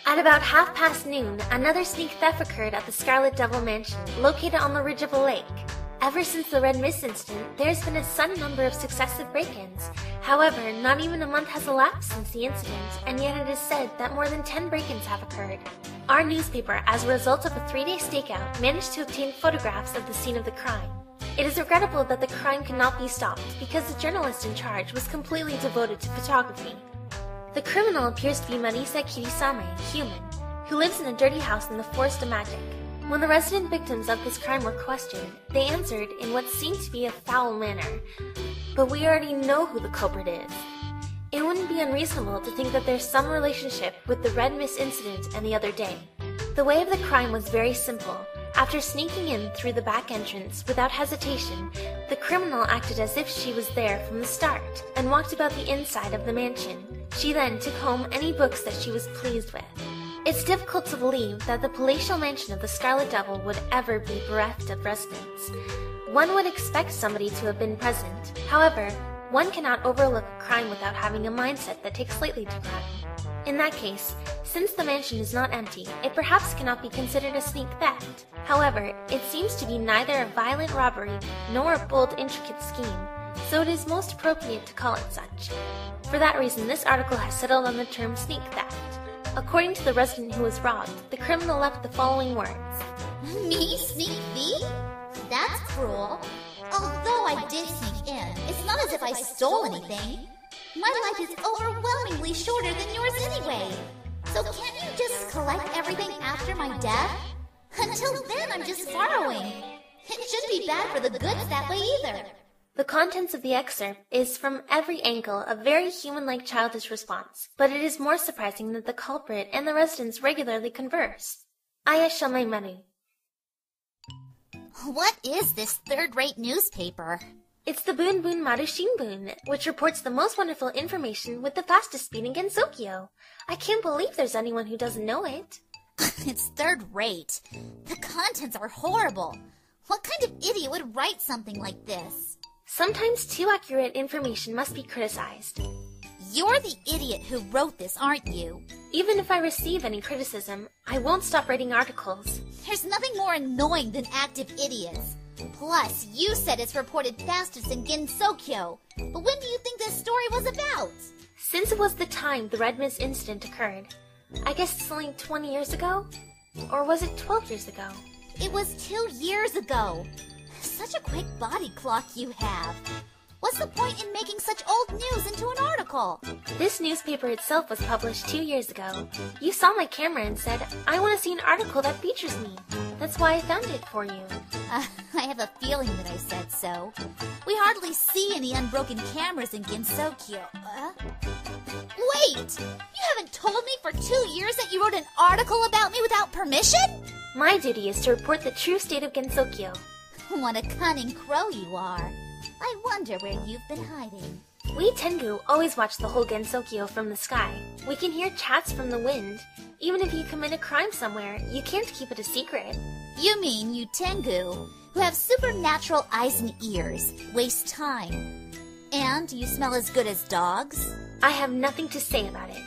At about noon, another sneak theft occurred at the Scarlet Devil Mansion, located on the ridge of a lake. Ever since the Red Mist incident, there's been a sudden number of successive break-ins. However, not even a month has elapsed since the incident, and yet it is said that more than 10 break-ins have occurred. Our newspaper, as a result of a 3-day stakeout, managed to obtain photographs of the scene of the crime. It is regrettable that the crime could not be stopped because the journalist in charge was completely devoted to photography. The criminal appears to be Marisa Kirisame, human, who lives in a dirty house in the Forest of Magic. When the resident victims of this crime were questioned, they answered in what seemed to be a foul manner. But we already know who the culprit is. It wouldn't be unreasonable to think that there's some relationship with the Red Mist incident and the other day. The way of the crime was very simple. After sneaking in through the back entrance without hesitation, the criminal acted as if she was there from the start and walked about the inside of the mansion. She then took home any books that she was pleased with. It's difficult to believe that the palatial mansion of the Scarlet Devil would ever be bereft of residents. One would expect somebody to have been present. However, one cannot overlook a crime without having a mindset that takes lightly to crime. In that case, since the mansion is not empty, it perhaps cannot be considered a sneak theft. However, it seems to be neither a violent robbery nor a bold, intricate scheme, so it is most appropriate to call it such. For that reason, this article has settled on the term sneak theft. According to the resident who was robbed, the criminal left the following words. Me sneak thief? That's cruel. Although I did sneak in, it's not as if I stole anything. My life is overwhelmingly shorter than yours anyway. So can't you just collect everything after my death? Until then, I'm just borrowing. It shouldn't be bad for the goods that way either. The contents of the excerpt is from every angle a very human-like childish response, but it is more surprising that the culprit and the residents regularly converse. Aya Shameimaru. What is this third-rate newspaper? It's the Maru Shinbun, which reports the most wonderful information with the fastest speed in Gensokyo. I can't believe there's anyone who doesn't know it. It's third-rate. The contents are horrible. What kind of idiot would write something like this? Sometimes too accurate information must be criticized. You're the idiot who wrote this, aren't you? Even if I receive any criticism, I won't stop writing articles. There's nothing more annoying than active idiots. Plus, you said it's reported fastest in Gensokyo. But when do you think this story was about? Since it was the time the Red Mist incident occurred. I guess it's only 20 years ago? Or was it 12 years ago? It was 2 years ago. Such a quick body clock you have. What's the point in making such old news into an article? This newspaper itself was published 2 years ago. You saw my camera and said, I want to see an article that features me. That's why I found it for you. I have a feeling that I said so. We hardly see any unbroken cameras in Gensokyo. Wait! You haven't told me for 2 years that you wrote an article about me without permission? My duty is to report the true state of Gensokyo. What a cunning crow you are. I wonder where you've been hiding. We Tengu always watch the whole Gensokyo from the sky. We can hear chats from the wind. Even if you commit a crime somewhere, you can't keep it a secret. You mean you Tengu, who have supernatural eyes and ears, waste time. And you smell as good as dogs? I have nothing to say about it.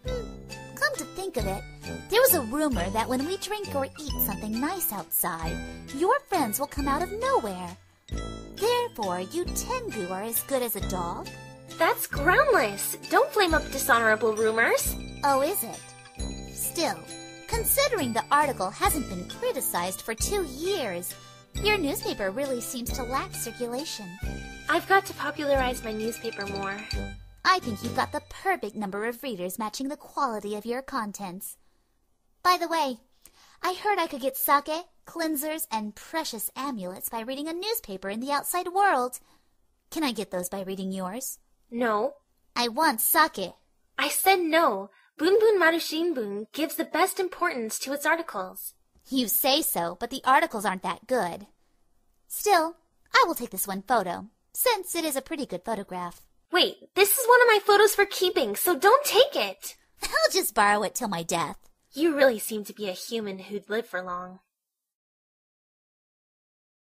Come to think of it, there was a rumor that when we drink or eat something nice outside, your friends will come out of nowhere. Therefore, you Tengu are as good as a dog? That's groundless. Don't flame up dishonorable rumors. Oh, is it? Still, considering the article hasn't been criticized for 2 years, your newspaper really seems to lack circulation. I've got to popularize my newspaper more. I think you've got the perfect number of readers matching the quality of your contents. By the way, I heard I could get sake, cleansers, and precious amulets by reading a newspaper in the outside world. Can I get those by reading yours? No. I want sake. I said no. Maru Shinbun gives the best importance to its articles. You say so, but the articles aren't that good. Still, I will take this one photo, since it is a pretty good photograph. Wait, this is one of my photos for keeping, so don't take it. I'll just borrow it till my death. You really seem to be a human who'd live for long.